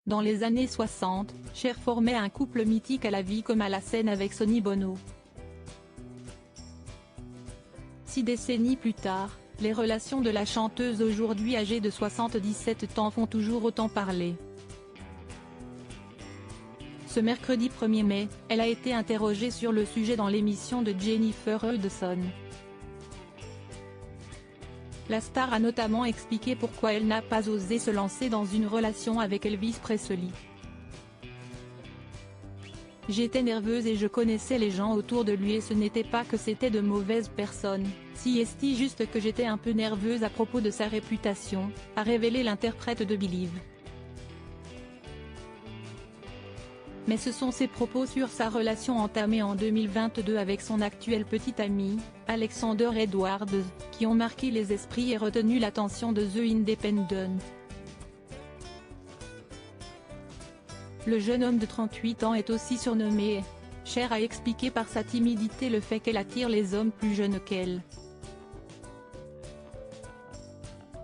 Dans les années 60, Cher formait un couple mythique à la vie comme à la scène avec Sonny Bono. 6 décennies plus tard, les relations de la chanteuse aujourd'hui âgée de 77 ans font toujours autant parler. Ce mercredi 1er mai, elle a été interrogée sur le sujet dans l'émission de Jennifer Hudson. La star a notamment expliqué pourquoi elle n'a pas osé se lancer dans une relation avec Elvis Presley. J'étais nerveuse et je connaissais les gens autour de lui et ce n'était pas que c'était de mauvaises personnes, c'est juste que j'étais un peu nerveuse à propos de sa réputation, a révélé l'interprète de Believe. Mais ce sont ses propos sur sa relation entamée en 2022 avec son actuel petit ami, Alexander Edwards, qui ont marqué les esprits et retenu l'attention de The Independent. Le jeune homme de 38 ans est aussi surnommé Cher a expliqué par sa timidité le fait qu'elle attire les hommes plus jeunes qu'elle.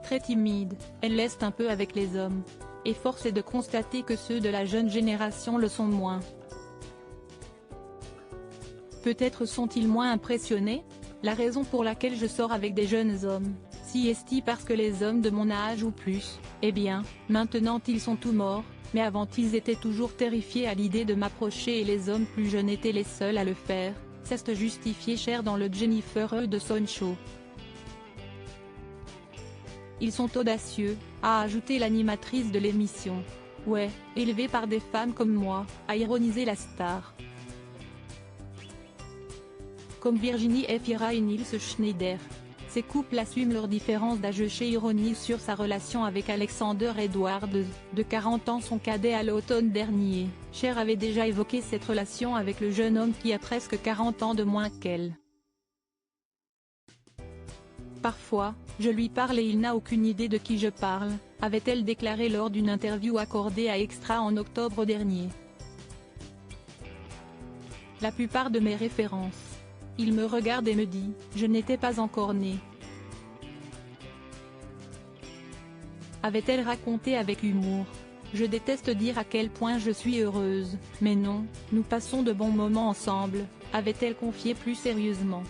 Très timide, elle laisse un peu avec les hommes. Et force est de constater que ceux de la jeune génération le sont moins. Peut-être sont-ils moins impressionnés? La raison pour laquelle je sors avec des jeunes hommes, parce que les hommes de mon âge ou plus, eh bien, maintenant ils sont tous morts, mais avant ils étaient toujours terrifiés à l'idée de m'approcher et les hommes plus jeunes étaient les seuls à le faire, c'est justifié Cher dans le Jennifer Hudson Show. Ils sont audacieux, a ajouté l'animatrice de l'émission. Ouais, élevés par des femmes comme moi, a ironisé la star. Comme Virginie Efira et Nils Schneider. Ces couples assument leurs différences d'âge. Cher ironise sur sa relation avec Alexander Edwards, de 40 ans, son cadet à l'automne dernier. Cher avait déjà évoqué cette relation avec le jeune homme qui a presque 40 ans de moins qu'elle. Parfois, je lui parle et il n'a aucune idée de qui je parle, avait-elle déclaré lors d'une interview accordée à Extra en octobre dernier. La plupart de mes références. Il me regarde et me dit « Je n'étais pas encore née ». Avait-elle raconté avec humour. Je déteste dire à quel point je suis heureuse, mais non, nous passons de bons moments ensemble, avait-elle confié plus sérieusement.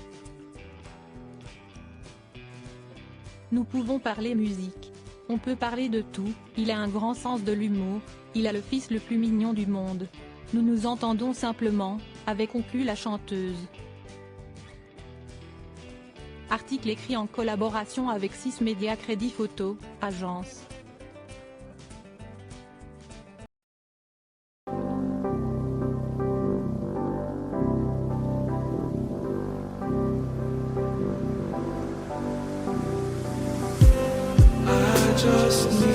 Nous pouvons parler musique. On peut parler de tout, il a un grand sens de l'humour, il a le fils le plus mignon du monde. Nous nous entendons simplement, avait conclu la chanteuse. Article écrit en collaboration avec 6 Médias Crédit Photo, agence. Just